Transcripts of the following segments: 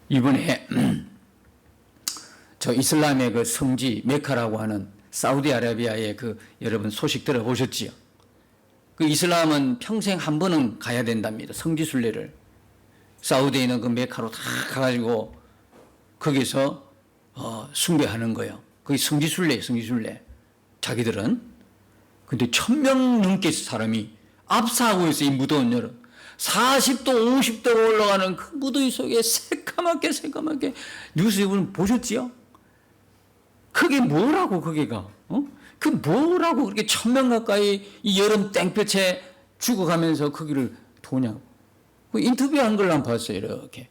이번에 저 이슬람의 그 성지 메카라고 하는 사우디아라비아의 그 여러분 소식 들어보셨지요? 그 이슬람은 평생 한 번은 가야 된답니다. 성지 순례를. 사우디에 있는 그 메카로 다 가가지고 거기서 숭배하는 거예요. 거기 성지 순례, 성지 순례. 자기들은. 근데 1000명 넘게 사람이 압사하고 있어요. 이 무더운 여름. 40도, 50도로 올라가는 그 무더위 속에 새까맣게 뉴스에 보셨지요? 그게 뭐라고 거기가? 그 뭐라고 그렇게 1000명 가까이 이 여름 땡볕에 죽어가면서 거기를 도냐고. 그 인터뷰한 걸 안 봤어요. 이렇게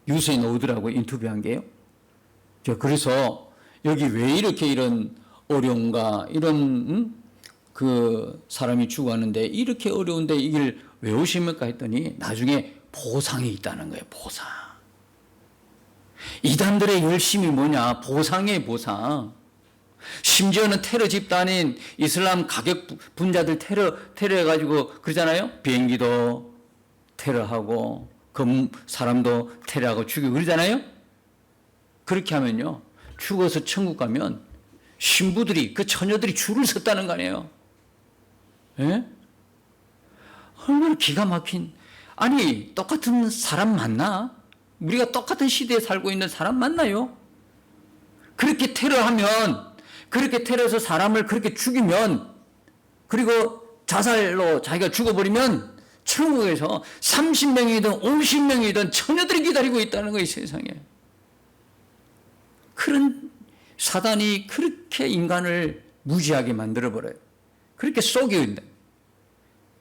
뉴스에 나오더라고 인터뷰한 게요. 그래서 여기 왜 이렇게 이런 어려움과 이런 그 사람이 죽어가는데 이렇게 어려운데 이걸 왜 오십니까 했더니 나중에 보상이 있다는 거예요. 보상. 이단들의 열심이 뭐냐? 보상이에요. 보상. 심지어는 테러 집단인 이슬람 가격 분자들 테러 해가지고 그러잖아요. 비행기도 테러하고 그 사람도 테러하고 죽이고 그러잖아요. 그렇게 하면요, 죽어서 천국 가면 신부들이 그 처녀들이 줄을 섰다는 거 아니에요. 예? 얼마나 기가 막힌. 아니 똑같은 사람 맞나? 우리가 똑같은 시대에 살고 있는 사람 맞나요? 그렇게 테러하면, 그렇게 테러해서 사람을 그렇게 죽이면, 그리고 자살로 자기가 죽어버리면 천국에서 30명이든 50명이든 처녀들이 기다리고 있다는 거예요. 세상에. 그런 사단이 그렇게 인간을 무지하게 만들어버려요. 그렇게 속여온다.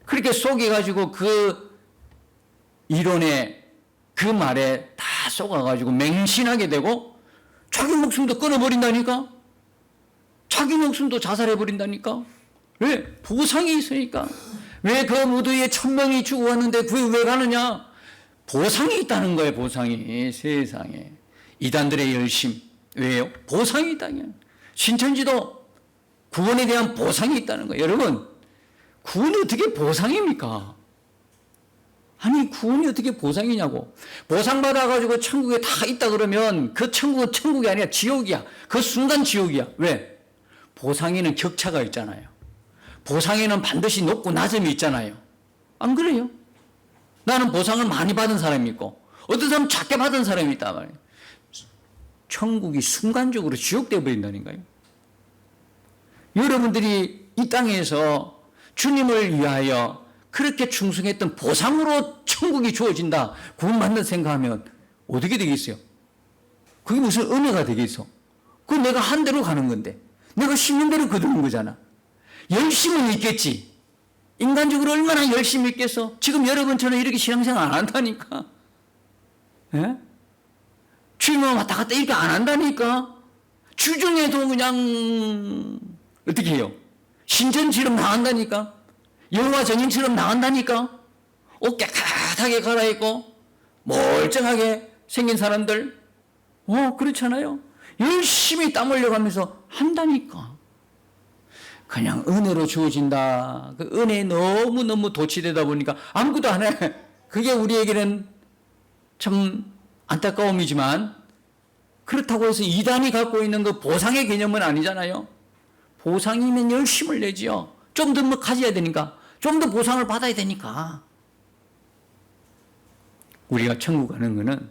그렇게 속여가지고 그 이론에 그 말에 다 속아가지고 맹신하게 되고 자기 목숨도 끊어버린다니까. 자기 목숨도 자살해버린다니까. 왜? 보상이 있으니까. 왜 그 무더위에 1000명이 죽어왔는데 그게 왜 가느냐? 보상이 있다는 거예요. 보상이. 세상에. 이단들의 열심. 왜요? 보상이 있다냐. 신천지도 구원에 대한 보상이 있다는 거예요. 여러분, 구원이 어떻게 보상입니까? 아니 구원이 어떻게 보상이냐고. 보상받아가지고 천국에 다 있다 그러면 그 천국은 천국이 아니라 지옥이야. 그 순간 지옥이야. 왜? 보상에는 격차가 있잖아요. 보상에는 반드시 높고 낮음이 있잖아요. 안 그래요? 나는 보상을 많이 받은 사람이 있고 어떤 사람은 작게 받은 사람이 있단 말이에요. 천국이 순간적으로 지옥 되어버린다니까요. 여러분들이 이 땅에서 주님을 위하여 그렇게 충성했던 보상으로 천국이 주어진다, 구원받는 생각하면 어떻게 되겠어요? 그게 무슨 은혜가 되겠어? 그건 내가 한 대로 가는 건데, 내가 심는 대로 거두는 거잖아. 열심은 있겠지. 인간적으로 얼마나 열심히 있겠어? 지금 여러분처럼 이렇게 신앙생활 안 한다니까. 예? 주님은 왔다 갔다 이렇게 안 한다니까. 주중에도 그냥 어떻게 해요? 신전처럼 나간다니까. 여호와 전인처럼 나간다니까. 옷 깨끗하게 갈아입고 멀쩡하게 생긴 사람들, 그렇잖아요. 열심히 땀 흘려가면서 한다니까. 그냥 은혜로 주어진다. 그 은혜에 너무너무 도취되다 보니까 아무것도 안 해. 그게 우리에게는 참 안타까움이지만, 그렇다고 해서 이단이 갖고 있는 그 보상의 개념은 아니잖아요. 보상이면 열심을 내지요. 좀 더 뭐 가져야 되니까. 좀 더 보상을 받아야 되니까. 우리가 천국 가는 것은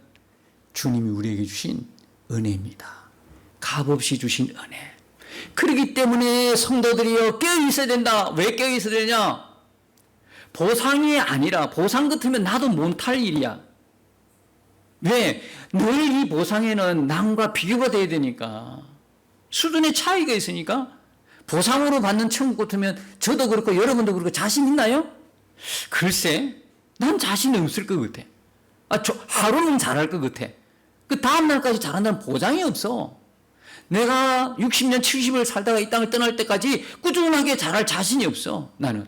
주님이 우리에게 주신 은혜입니다. 값없이 주신 은혜. 그렇기 때문에 성도들이요, 깨어있어야 된다. 왜 깨어있어야 되냐? 보상이 아니라, 보상 같으면 나도 못할 일이야. 왜? 늘 이 보상에는 남과 비교가 돼야 되니까. 수준의 차이가 있으니까. 보상으로 받는 천국 같으면 저도 그렇고 여러분도 그렇고 자신 있나요? 글쎄, 난 자신이 없을 것 같아. 하루는 잘할 것 같아. 그 다음날까지 잘한다는 보장이 없어. 내가 60년, 70을 살다가 이 땅을 떠날 때까지 꾸준하게 잘할 자신이 없어, 나는.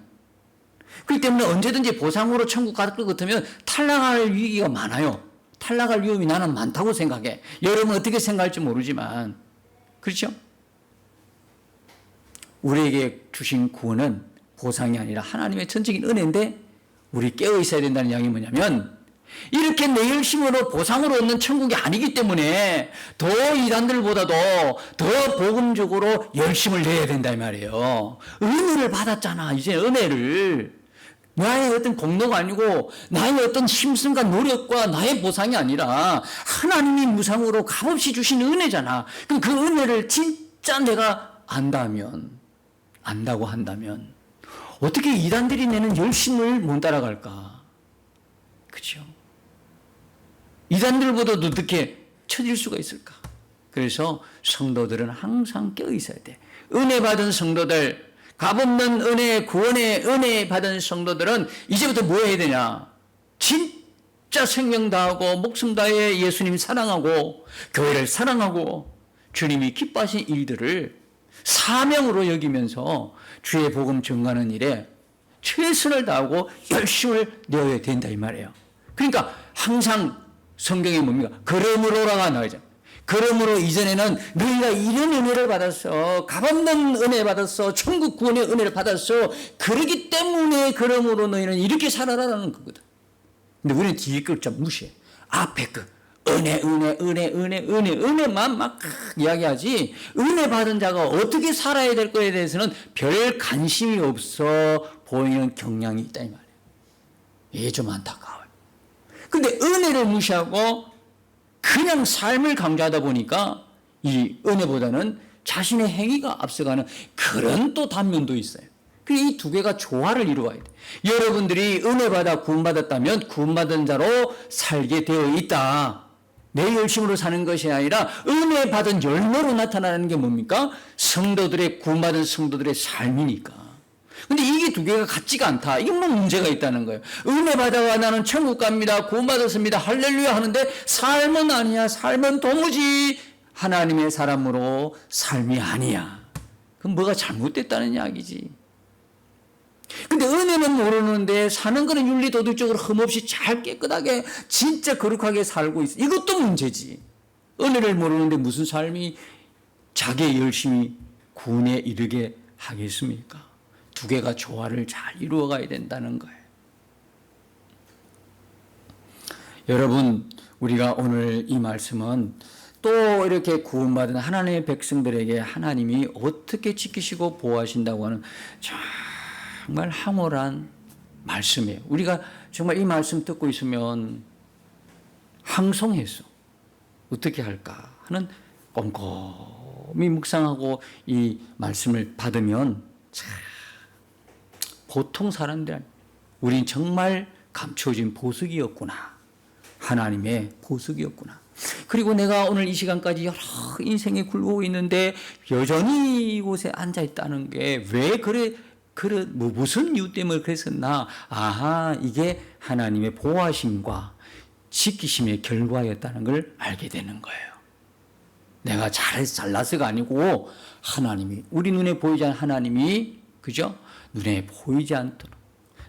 그렇기 때문에 언제든지 보상으로 천국 갈 것 같으면 탈락할 위기가 많아요. 탈락할 위험이 나는 많다고 생각해. 여러분 어떻게 생각할지 모르지만. 그렇죠? 우리에게 주신 구원은 보상이 아니라 하나님의 전적인 은혜인데, 우리 깨어 있어야 된다는 이야기는 뭐냐면, 이렇게 내 열심으로 보상으로 얻는 천국이 아니기 때문에 더 이단들보다도 더 복음적으로 열심을 내야 된다 이 말이에요. 은혜를 받았잖아. 이제 은혜를. 나의 어떤 공로가 아니고 나의 어떤 힘씀과 노력과 나의 보상이 아니라 하나님이 무상으로 값없이 주신 은혜잖아. 그럼 그 은혜를 진짜 내가 안다고 한다면 어떻게 이단들이 내는 열심을 못 따라갈까? 그죠? 이단들보다도 어떻게 처질 수가 있을까? 그래서 성도들은 항상 깨어 있어야 돼. 은혜 받은 성도들, 값없는 은혜, 구원의 은혜 받은 성도들은 이제부터 뭐 해야 되냐? 진짜 생명 다하고 목숨 다해 예수님 사랑하고 교회를 사랑하고 주님이 기뻐하신 일들을 사명으로 여기면서 주의 복음 전가하는 일에 최선을 다하고 열심을 내어야 된다 이 말이에요. 그러니까 항상 성경에 뭡니까? 그러므로라가 나오죠. 그러므로 이전에는 너희가 이런 은혜를 받았어. 값없는 은혜 받았어. 천국 구원의 은혜를 받았어. 그러기 때문에 그러므로 너희는 이렇게 살아라라는 거거든. 근데 우리는 뒤에 글자 무시해. 앞에 은혜만 막 이야기하지. 은혜 받은 자가 어떻게 살아야 될 거에 대해서는 별 관심이 없어 보이는 경향이 있다 이 말이에요. 이게 좀 안타까워요. 근데 은혜를 무시하고 그냥 삶을 강조하다 보니까 이 은혜보다는 자신의 행위가 앞서가는 그런 또 단면도 있어요. 이 두 개가 조화를 이루어야 돼. 여러분들이 은혜 받아 구원받았다면 구원받은 자로 살게 되어 있다. 내 열심으로 사는 것이 아니라 은혜 받은 열매로 나타나는 게 뭡니까? 성도들의 구원받은 성도들의 삶이니까. 근데 이게 두 개가 같지가 않다. 이게 뭐 문제가 있다는 거예요. 은혜 받아가 나는 천국 갑니다. 구원받았습니다. 할렐루야 하는데 삶은 아니야. 삶은 도무지 하나님의 사람으로 삶이 아니야. 그럼 뭐가 잘못됐다는 이야기지. 근데 은혜는 모르는데 사는 거는 윤리 도덕적으로 흠없이 잘 깨끗하게 진짜 거룩하게 살고 있어. 이것도 문제지. 은혜를 모르는데 무슨 삶이 자기의 열심히 구원에 이르게 하겠습니까? 두 개가 조화를 잘 이루어가야 된다는 거예요. 여러분, 우리가 오늘 이 말씀은 또 이렇게 구원받은 하나님의 백성들에게 하나님이 어떻게 지키시고 보호하신다고 하는 정말 황홀한 말씀이에요. 우리가 정말 이 말씀 듣고 있으면 항송해서 어떻게 할까 하는 꼼꼼히 묵상하고 이 말씀을 받으면 참 보통 사람들 아니에요. 우린 정말 감추어진 보석이었구나. 하나님의 보석이었구나. 그리고 내가 오늘 이 시간까지 여러 인생에 굴고 있는데 여전히 이곳에 앉아 있다는 게 왜 무슨 이유 때문에 그랬었나? 아하, 이게 하나님의 보호하심과 지키심의 결과였다는 걸 알게 되는 거예요. 내가 잘나서가 아니고 하나님이, 우리 눈에 보이지 않는 하나님이, 그죠? 눈에 보이지 않도록.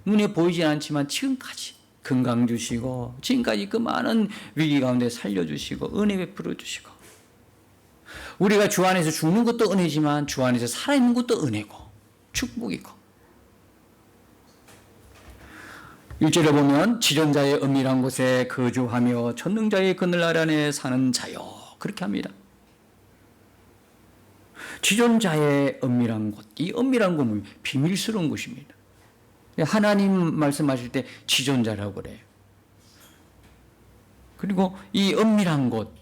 눈에 보이지 않지만 지금까지 건강 주시고, 지금까지 그 많은 위기 가운데 살려주시고, 은혜 베풀어 주시고. 우리가 주 안에서 죽는 것도 은혜지만 주 안에서 살아있는 것도 은혜고, 축복이고. 1절에 보면 지존자의 은밀한 곳에 거주하며 전능자의 그늘 아래 사는 자요. 그렇게 합니다. 지존자의 은밀한 곳. 이 은밀한 곳은 비밀스러운 곳입니다. 하나님 말씀하실 때 지존자라고 그래요. 그리고 이 은밀한 곳,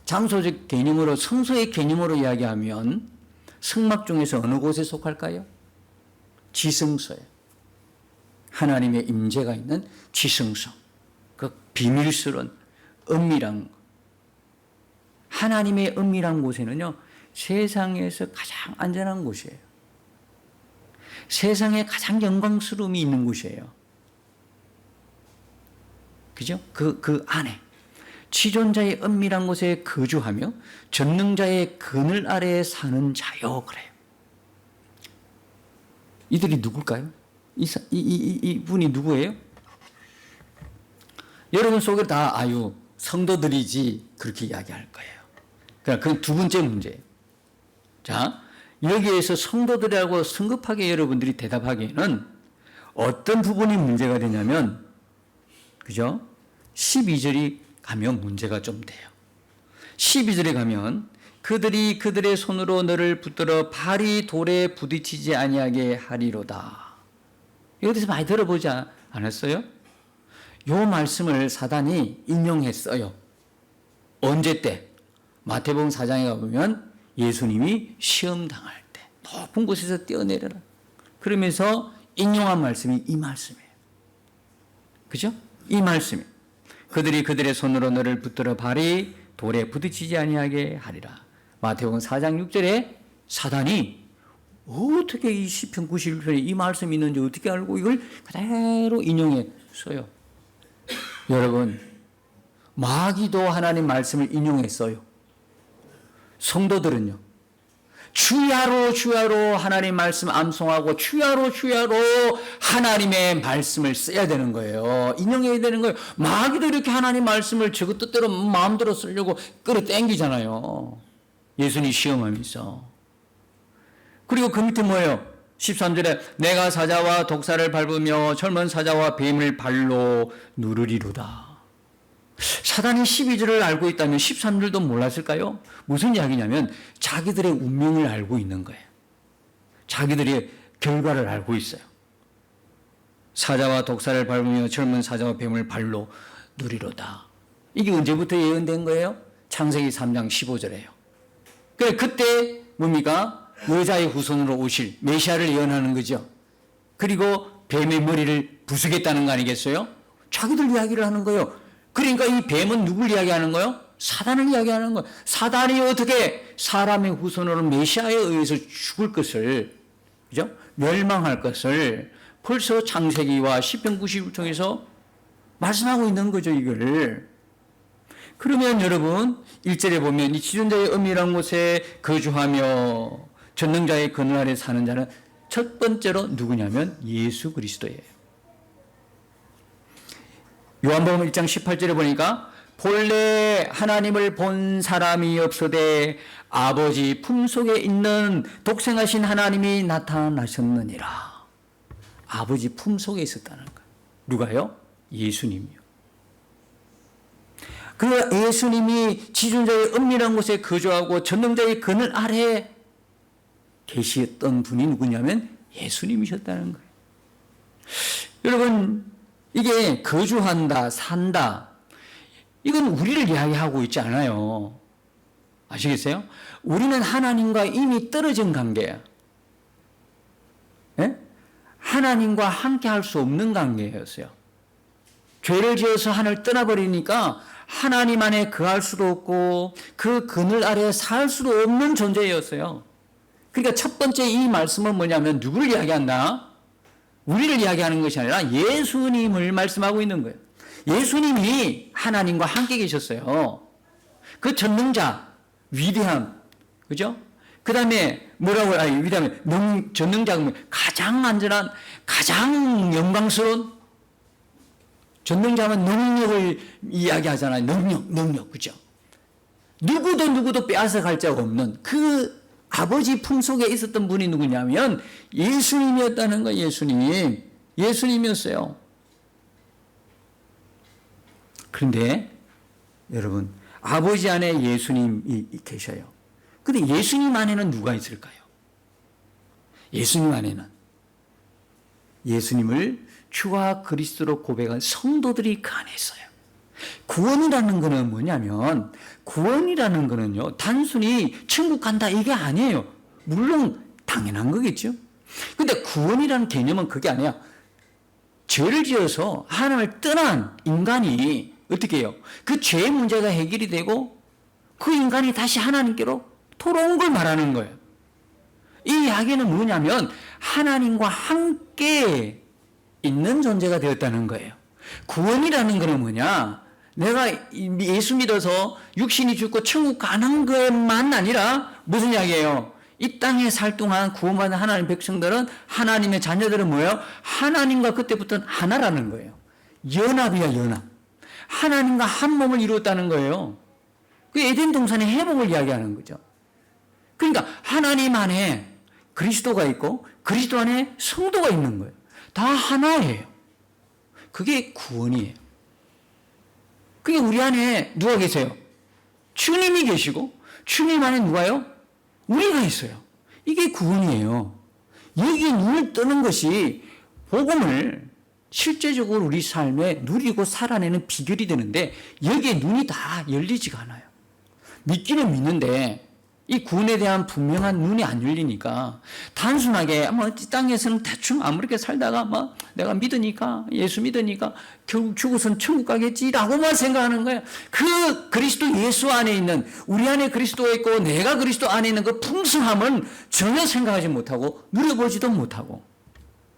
장소적 개념으로, 성소의 개념으로 이야기하면 성막 중에서 어느 곳에 속할까요? 지성소에. 하나님의 임재가 있는 지성소. 그 비밀스러운 은밀한 곳. 하나님의 은밀한 곳에는요, 세상에서 가장 안전한 곳이에요. 세상에 가장 영광스러움이 있는 곳이에요. 그죠? 그 안에. 지존자의 은밀한 곳에 거주하며 전능자의 그늘 아래에 사는 자요. 그래요. 이들이 누굴까요? 이 분이 누구예요? 여러분 속에 다 성도들이지 그렇게 이야기할 거예요. 그러니까 그 두 번째 문제예요. 자, 여기에서 성도들이라고 성급하게 여러분들이 대답하기에는 어떤 부분이 문제가 되냐면, 그죠? 12절이 가면 문제가 좀 돼요. 12절에 가면 그들이 그들의 손으로 너를 붙들어 발이 돌에 부딪히지 아니하게 하리로다. 이것에서 많이 들어보지 않았어요? 요 말씀을 사단이 인용했어요. 언제 때? 마태복음 4장에 가보면 예수님이 시험 당할 때 높은 곳에서 뛰어내려라. 그러면서 인용한 말씀이 이 말씀이에요. 그죠? 이 말씀이에요. 그들이 그들의 손으로 너를 붙들어 발이 돌에 부딪히지 아니하게 하리라. 마태복음 4장 6절에 사단이 어떻게 이 시편 91편에 이 말씀이 있는지 어떻게 알고 이걸 그대로 인용했어요. 여러분, 마귀도 하나님 말씀을 인용했어요. 성도들은요, 주야로 주야로 하나님 말씀 암송하고 주야로 주야로 하나님의 말씀을 써야 되는 거예요. 인용해야 되는 거예요. 마귀도 이렇게 하나님 말씀을 저것 뜻대로 마음대로 쓰려고 끌어당기잖아요. 예수님 시험하면서. 그리고 그 밑에 뭐예요? 13절에 내가 사자와 독사를 밟으며 젊은 사자와 뱀을 발로 누르리로다. 사단이 12절을 알고 있다면 13절도 몰랐을까요? 무슨 이야기냐면 자기들의 운명을 알고 있는 거예요. 자기들의 결과를 알고 있어요. 사자와 독사를 밟으며 젊은 사자와 뱀을 발로 누리로다. 이게 언제부터 예언된 거예요? 창세기 3장 15절에요. 그래, 그때 뭡니까? 여자의 후손으로 오실 메시아를 예언하는 거죠. 그리고 뱀의 머리를 부수겠다는 거 아니겠어요? 자기들 이야기를 하는 거예요. 그러니까 이 뱀은 누굴 이야기하는 거예요? 사단을 이야기하는 거예요. 사단이 어떻게 사람의 후손으로 메시아에 의해서 죽을 것을, 그죠? 멸망할 것을 벌써 창세기와 시편 90을 통해서 말씀하고 있는 거죠, 이걸. 그러면 여러분, 1절에 보면 이 지존자의 은밀한 곳에 거주하며 전능자의 그늘 아래 사는 자는 첫 번째로 누구냐면 예수 그리스도예요. 요한복음 1장 18절에 보니까 본래 하나님을 본 사람이 없으되 아버지 품속에 있는 독생하신 하나님이 나타나셨느니라. 아버지 품속에 있었다는 거예요. 누가요? 예수님이요. 그 예수님이 지존자의 은밀한 곳에 거주하고 전능자의 그늘 아래 계시던 분이 누구냐면 예수님이셨다는 거예요. 여러분, 이게 거주한다, 산다, 이건 우리를 이야기하고 있지 않아요. 아시겠어요? 우리는 하나님과 이미 떨어진 관계야. 예? 하나님과 함께 할 수 없는 관계였어요. 죄를 지어서 하늘을 떠나버리니까 하나님 안에 거할 수도 없고 그 그늘 아래 살 수도 없는 존재였어요. 그러니까 첫 번째 이 말씀은 뭐냐면 누구를 이야기한다? 우리를 이야기하는 것이 아니라 예수님을 말씀하고 있는 거예요. 예수님이 하나님과 함께 계셨어요. 그 전능자, 위대함, 그죠? 그 다음에 뭐라고, 위대함, 전능자가 가장 안전한, 가장 영광스러운, 전능자는 능력을 이야기하잖아요. 능력, 그죠? 누구도 빼앗아갈 자가 없는 그 아버지 품속에 있었던 분이 누구냐면 예수님이었다는 거예요. 예수님이었어요. 그런데 여러분, 아버지 안에 예수님이 계셔요. 그런데 예수님 안에는 누가 있을까요? 예수님 안에는 예수님을 주와 그리스도로 고백한 성도들이 그 안에 있어요. 구원이라는 거는 뭐냐면, 구원이라는 거는요, 단순히 천국 간다 이게 아니에요. 물론 당연한 거겠죠. 근데 구원이라는 개념은 그게 아니야. 죄를 지어서 하나님을 떠난 인간이 어떻게 해요? 그 죄의 문제가 해결이 되고 그 인간이 다시 하나님께로 돌아온 걸 말하는 거예요. 이 이야기는 뭐냐면 하나님과 함께 있는 존재가 되었다는 거예요. 구원이라는 거는 뭐냐? 내가 예수 믿어서 육신이 죽고 천국 가는 것만 아니라 무슨 이야기예요? 이 땅에 살 동안 구원받은 하나님 백성들은, 하나님의 자녀들은 뭐예요? 하나님과 그때부터는 하나라는 거예요. 연합이야, 연합. 하나님과 한 몸을 이루었다는 거예요. 그 에덴 동산의 회복을 이야기하는 거죠. 그러니까 하나님 안에 그리스도가 있고 그리스도 안에 성도가 있는 거예요. 다 하나예요. 그게 구원이에요. 그게 우리 안에 누가 계세요? 주님이 계시고 주님 안에 누가요? 우리가 있어요. 이게 구원이에요. 여기에 눈을 뜨는 것이 복음을 실제적으로 우리 삶에 누리고 살아내는 비결이 되는데 여기에 눈이 다 열리지가 않아요. 믿기는 믿는데 이 구원에 대한 분명한 눈이 안 열리니까 단순하게 이 땅에서는 대충 아무렇게 살다가 내가 믿으니까 예수 믿으니까 결국 죽어서는 천국 가겠지라고만 생각하는 거예요. 그 그리스도 예수 안에 있는 우리 안에 그리스도가 있고 내가 그리스도 안에 있는 그 풍성함은 전혀 생각하지 못하고 누려보지도 못하고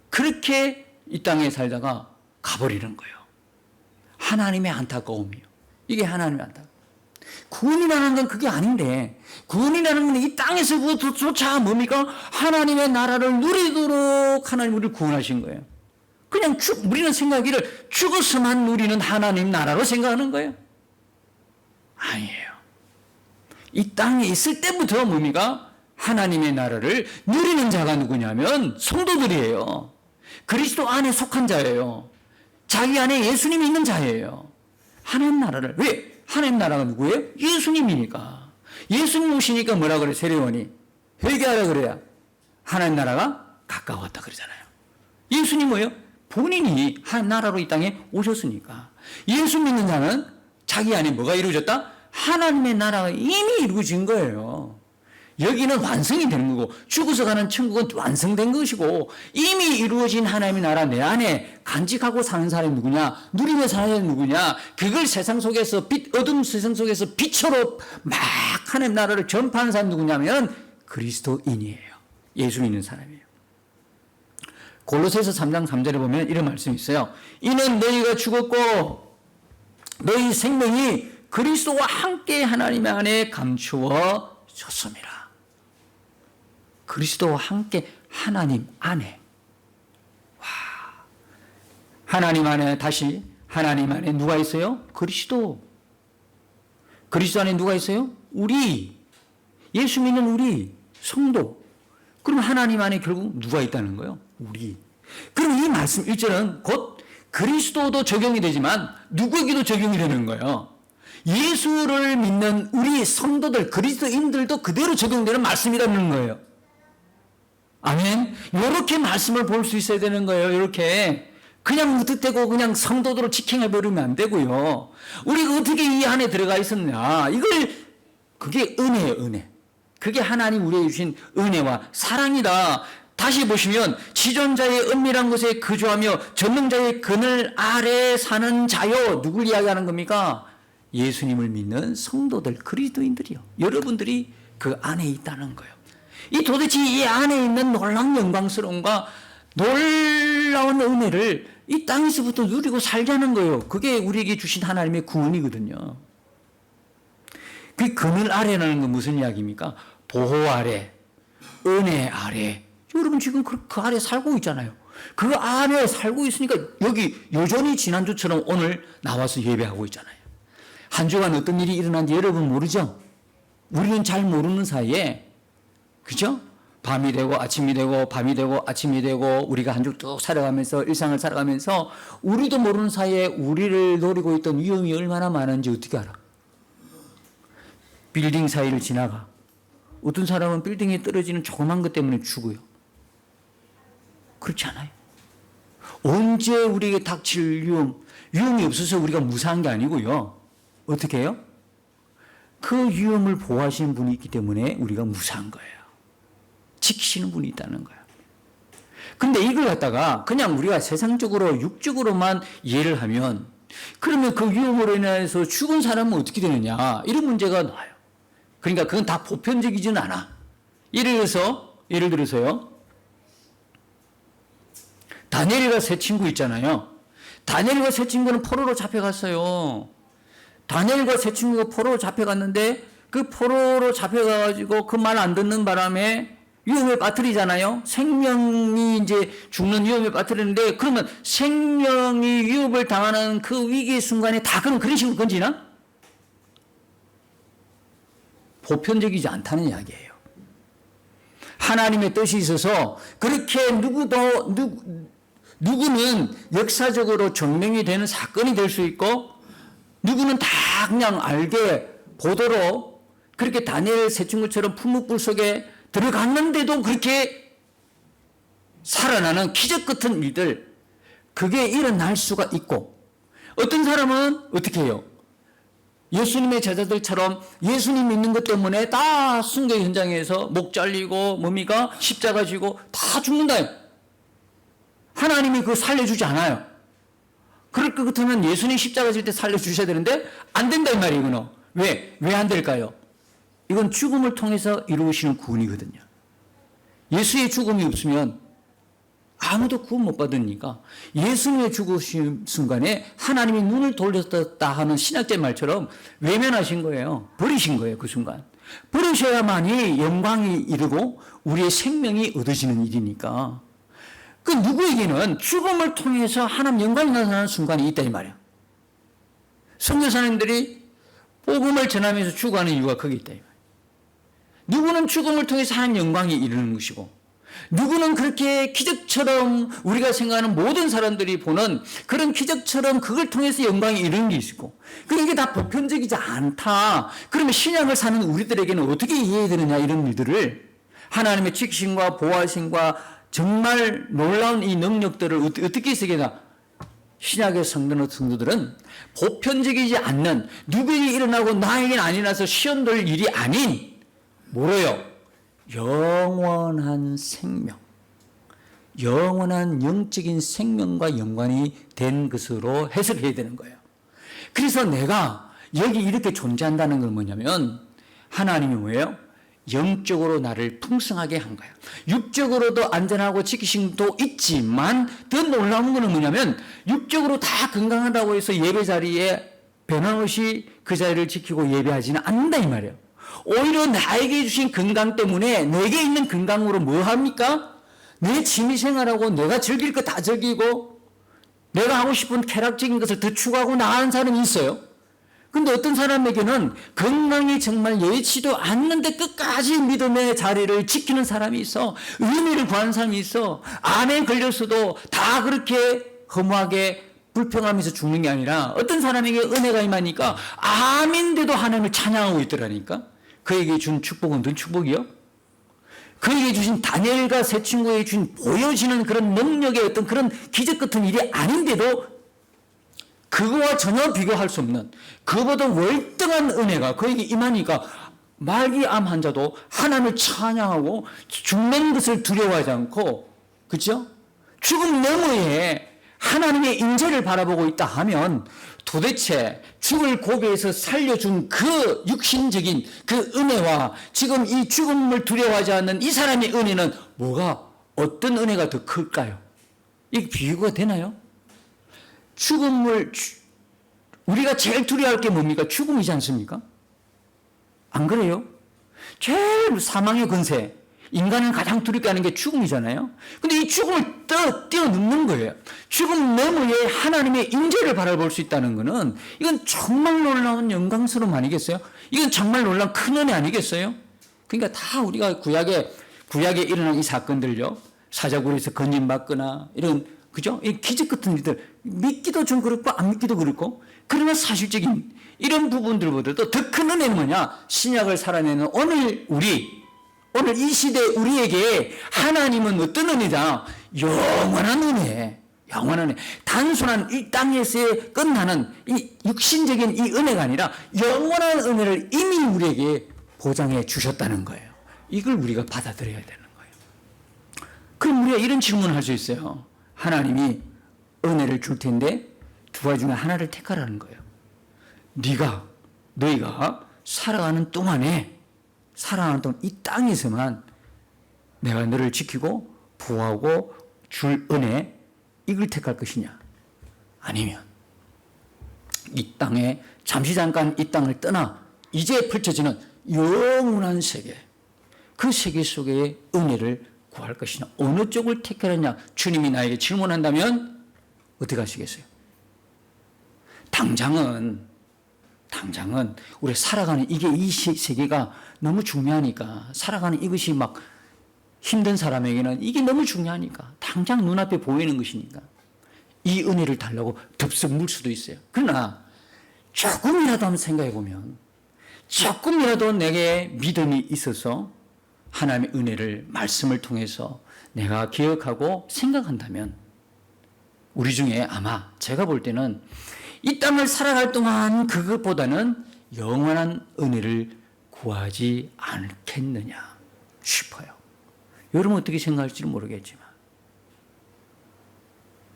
그렇게 이 땅에 살다가 가버리는 거예요. 하나님의 안타까움이요. 이게 하나님의 안타까움. 구원이라는 건 그게 아닌데 구원이라는 건 이 땅에서부터조차 뭡니까? 하나님의 나라를 누리도록 하나님 우리를 구원하신 거예요. 그냥 우리는 생각하기를 죽어서만 누리는 하나님 나라로 생각하는 거예요. 아니에요. 이 땅에 있을 때부터 뭡니까? 하나님의 나라를 누리는 자가 누구냐면 성도들이에요. 그리스도 안에 속한 자예요. 자기 안에 예수님이 있는 자예요. 하나님 나라를 왜? 하나님 나라가 누구예요? 예수님이니까. 예수님 오시니까 뭐라 그래? 세례요한이 회개하라 그래야 하나님 나라가 가까웠다 그러잖아요. 예수님 뭐예요? 본인이 하나님 나라로 이 땅에 오셨으니까. 예수 믿는 자는 자기 안에 뭐가 이루어졌다? 하나님의 나라가 이미 이루어진 거예요. 여기는 완성이 되는 거고 죽어서 가는 천국은 완성된 것이고 이미 이루어진 하나님의 나라 내 안에 간직하고 사는 사람이 누구냐? 누리며 사는 사람이 누구냐? 그걸 세상 속에서 어둠 세상 속에서 빛으로 막 하나님의 나라를 전파하는 사람이 누구냐면 그리스도인이에요. 예수 믿는 사람이에요. 골로새서 3장 3절에 보면 이런 말씀이 있어요. 이는 너희가 죽었고 너희 생명이 그리스도와 함께 하나님 안에 감추어졌습니다. 그리스도와 함께 하나님 안에. 와. 하나님 안에 다시 하나님 안에 누가 있어요? 그리스도. 그리스도 안에 누가 있어요? 우리. 예수 믿는 우리 성도. 그럼 하나님 안에 결국 누가 있다는 거예요? 우리. 그럼 이 말씀 1절은 곧 그리스도도 적용이 되지만 누구에게도 적용이 되는 거예요. 예수를 믿는 우리 성도들, 그리스도인들도 그대로 적용되는 말씀이라는 거예요. 아멘. 이렇게 말씀을 볼 수 있어야 되는 거예요. 이렇게 그냥 무턱대고 그냥 성도들을 직행해 버리면 안 되고요. 우리가 어떻게 이 안에 들어가 있었냐? 그게 은혜예요, 은혜. 그게 하나님 우리에게 주신 은혜와 사랑이다. 다시 보시면 지존자의 은밀한 곳에 거주하며 전능자의 그늘 아래 사는 자요. 누굴 이야기하는 겁니까? 예수님을 믿는 성도들, 그리스도인들이요. 여러분들이 그 안에 있다는 거예요. 도대체 이 안에 있는 놀라운 영광스러움과 놀라운 은혜를 이 땅에서부터 누리고 살자는 거예요. 그게 우리에게 주신 하나님의 구원이거든요. 그 그늘 아래라는 건 무슨 이야기입니까? 보호 아래, 은혜 아래. 여러분 지금 그 아래 살고 있잖아요. 그 안에 살고 있으니까 여기 여전히 지난주처럼 오늘 나와서 예배하고 있잖아요. 한 주간 어떤 일이 일어난지 여러분 모르죠? 우리는 잘 모르는 사이에 그죠? 밤이 되고 아침이 되고 밤이 되고 아침이 되고 우리가 한 주 쭉 살아가면서 일상을 살아가면서 우리도 모르는 사이에 우리를 노리고 있던 위험이 얼마나 많은지 어떻게 알아? 빌딩 사이를 지나가. 어떤 사람은 빌딩에 떨어지는 조그만 것 때문에 죽어요. 그렇지 않아요? 언제 우리에게 닥칠 위험이 없어서 우리가 무사한 게 아니고요. 어떻게 해요? 그 위험을 보호하시는 분이 있기 때문에 우리가 무사한 거예요. 지키시는 분이 있다는 거예요. 근데 이걸 갖다가 그냥 우리가 세상적으로 육적으로만 이해를 하면 그러면 그 위험으로 인해서 죽은 사람은 어떻게 되느냐 이런 문제가 나와요. 그러니까 그건 다 보편적이지는 않아. 예를 들어서요. 다니엘과 세 친구 있잖아요. 다니엘과 세 친구는 포로로 잡혀갔어요. 다니엘과 세 친구가 포로로 잡혀갔는데 그 포로로 잡혀가가지고 그 말 안 듣는 바람에 위험에 빠뜨리잖아요. 생명이 이제 죽는 위험에 빠뜨리는데 그러면 생명이 위협을 당하는 그 위기의 순간에 다 그런 식으로 건지나? 보편적이지 않다는 이야기예요. 하나님의 뜻이 있어서 그렇게 누구는 역사적으로 증명이 되는 사건이 될 수 있고 누구는 다 그냥 알게 보도록 그렇게 다니엘 새 친구처럼 풀무불 속에 들어갔는데도 그렇게 살아나는 기적 같은 일들, 그게 일어날 수가 있고, 어떤 사람은 어떻게 해요? 예수님의 제자들처럼 예수님 믿는 것 때문에 다 순교 현장에서 목 잘리고 뭡니까? 십자가 지고 다 죽는다. 하나님이 그거 살려주지 않아요. 그럴 것 같으면 예수님 십자가 질 때 살려주셔야 되는데 안 된다 이 말이에요. 이거는. 왜? 왜 안 될까요? 이건 죽음을 통해서 이루시는 구원이거든요. 예수의 죽음이 없으면 아무도 구원 못 받으니까 예수님의 죽으신 순간에 하나님이 눈을 돌렸다 하는 신학제 말처럼 외면하신 거예요. 버리신 거예요. 그 순간. 버리셔야만이 영광이 이르고 우리의 생명이 얻어지는 일이니까. 그 누구에게는 죽음을 통해서 하나님 영광이 나타나는 순간이 있다 이 말이야. 선교사님들이 복음을 전하면서 죽어가는 이유가 거기 있다 이 말이야. 누구는 죽음을 통해서 하나님 영광이 이르는 것이고, 누구는 그렇게 기적처럼 우리가 생각하는 모든 사람들이 보는 그런 기적처럼 그걸 통해서 영광이 이르는 게 있고, 그게 다 보편적이지 않다. 그러면 신약을 사는 우리들에게는 어떻게 이해해야 되느냐, 이런 일들을 하나님의 지키심과 보호하심과 정말 놀라운 이 능력들을 어떻게 쓰게나. 신약의 성도들은 보편적이지 않는, 누구에게 일어나고 나에게는 안 일어나서 시험될 일이 아닌 뭐래요? 영원한 생명, 영원한 영적인 생명과 연관이 된 것으로 해석해야 되는 거예요. 그래서 내가 여기 이렇게 존재한다는 건 뭐냐면, 하나님이 뭐예요? 영적으로 나를 풍성하게 한 거야. 육적으로도 안전하고 지키심도 있지만 더 놀라운 거는 뭐냐면, 육적으로 다 건강하다고 해서 예배 자리에 변함없이 그 자리를 지키고 예배하지는 않는다 이 말이에요. 오히려 나에게 주신 건강 때문에 내게 있는 건강으로 뭐 합니까? 내 취미생활하고 내가 즐길 거 다 즐기고 내가 하고 싶은 쾌락적인 것을 더 추구하고 나아가는 사람이 있어요. 근데 어떤 사람에게는 건강이 정말 예치도 않는데 끝까지 믿음의 자리를 지키는 사람이 있어. 은혜를 구하는 사람이 있어. 암에 걸렸어도 다 그렇게 허무하게 불평하면서 죽는 게 아니라, 어떤 사람에게 은혜가 임하니까 암인데도 하나님을 찬양하고 있더라니까. 그에게 준 축복은 어떤 축복이요? 그에게 주신 다니엘과 새 친구에게 준 보여지는 그런 능력의 어떤 그런 기적 같은 일이 아닌데도 그거와 전혀 비교할 수 없는, 그보다 월등한 은혜가 그에게 임하니까 말기암 환자도 하나님을 찬양하고 죽는 것을 두려워하지 않고, 그죠? 죽음 너머에 하나님의 인재를 바라보고 있다 하면 도대체 죽을 고비에서 살려준 그 육신적인 그 은혜와 지금 이 죽음을 두려워하지 않는 이 사람의 은혜는 어떤 은혜가 더 클까요? 이게 비교가 되나요? 우리가 제일 두려워할 게 뭡니까? 죽음이지 않습니까? 안 그래요? 제일 사망의 권세, 인간은 가장 두렵게 하는 게 죽음이잖아요. 근데 이 죽음을 뛰어넘는 거예요. 죽음 너머에 하나님의 인재를 바라볼 수 있다는 것은 이건 정말 놀라운 영광스러움 아니겠어요? 이건 정말 놀라운 큰 은혜 아니겠어요? 그러니까 다 우리가 구약에 일어난 이 사건들요, 사자굴에서 건진받거나 이런, 그죠? 이 기적 같은 일들, 믿기도 좀 그렇고 안 믿기도 그렇고, 그러나 사실적인 이런 부분들보다도 더 큰 은혜는 뭐냐? 신약을 살아내는 오늘 이 시대 우리에게 하나님은 어떤 은혜다? 영원한 은혜. 영원한 은혜. 단순한 이 땅에서의 끝나는 이 육신적인 이 은혜가 아니라 영원한 은혜를 이미 우리에게 보장해 주셨다는 거예요. 이걸 우리가 받아들여야 되는 거예요. 그럼 우리가 이런 질문을 할 수 있어요. 하나님이 은혜를 줄 텐데 두 가지 중에 하나를 택하라는 거예요. 너희가 살아가는 동안 이 땅에서만 내가 너를 지키고 보호하고 줄 은혜, 이걸 택할 것이냐? 아니면 이 땅에 잠깐 이 땅을 떠나 이제 펼쳐지는 영원한 세계, 그 세계 속의 은혜를 구할 것이냐? 어느 쪽을 택하느냐? 주님이 나에게 질문한다면 어떻게 하시겠어요? 당장은 우리 살아가는 이 세계가 너무 중요하니까, 살아가는 이것이 막 힘든 사람에게는 이게 너무 중요하니까, 당장 눈앞에 보이는 것이니까 이 은혜를 달라고 덥석 물 수도 있어요. 그러나 조금이라도 한번 생각해 보면, 조금이라도 내게 믿음이 있어서 하나님의 은혜를 말씀을 통해서 내가 기억하고 생각한다면, 우리 중에 아마 제가 볼 때는 이 땅을 살아갈 동안 그것보다는 영원한 은혜를 구하지 않겠느냐 싶어요. 여러분 어떻게 생각할지 모르겠지만.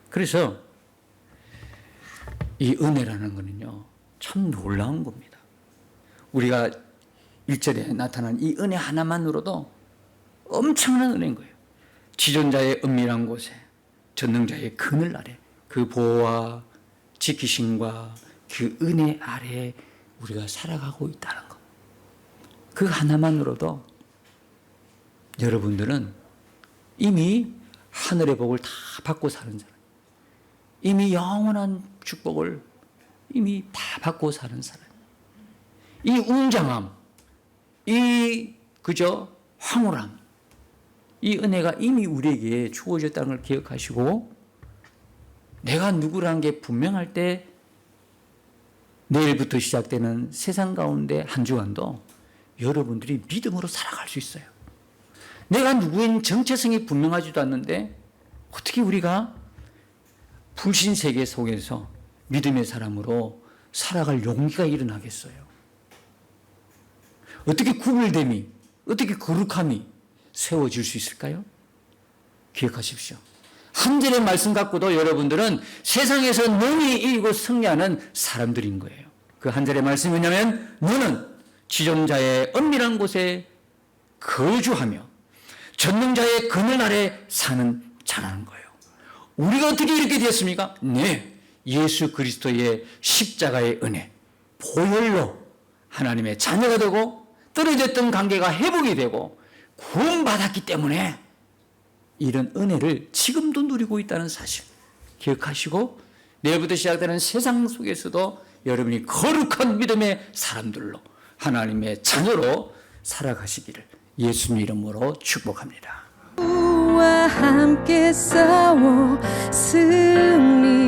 그래서 이 은혜라는 것은요, 참 놀라운 겁니다. 우리가 1절에 나타난 이 은혜 하나만으로도 엄청난 은혜인 거예요. 지존자의 은밀한 곳에, 전능자의 그늘 아래, 그 보호와 지키심과 그 은혜 아래 우리가 살아가고 있다는 것. 그 하나만으로도 여러분들은 이미 하늘의 복을 다 받고 사는 사람, 이미 영원한 축복을 이미 다 받고 사는 사람, 이 웅장함, 이 황홀함, 이 은혜가 이미 우리에게 주어졌다는 걸 기억하시고, 내가 누구라는 게 분명할 때 내일부터 시작되는 세상 가운데 한 주간도 여러분들이 믿음으로 살아갈 수 있어요. 내가 누구인 정체성이 분명하지도 않는데 어떻게 우리가 불신 세계 속에서 믿음의 사람으로 살아갈 용기가 일어나겠어요? 어떻게 구별됨이, 어떻게 거룩함이 세워질 수 있을까요? 기억하십시오. 한 절의 말씀 갖고도 여러분들은 세상에서 능히 이기고 승리하는 사람들인 거예요. 그 한 절의 말씀이 뭐냐면, 너는 지존자의 은밀한 곳에 거주하며 전능자의 그늘 아래 사는 자라는 거예요. 우리가 어떻게 이렇게 되었습니까? 네, 예수 그리스도의 십자가의 은혜, 보혈로 하나님의 자녀가 되고 떨어졌던 관계가 회복이 되고 구원받았기 때문에 이런 은혜를 지금도 누리고 있다는 사실 기억하시고, 내일부터 시작되는 세상 속에서도 여러분이 거룩한 믿음의 사람들로, 하나님의 자녀로 살아가시기를 예수님 이름으로 축복합니다. 우와 함께 싸워 승리하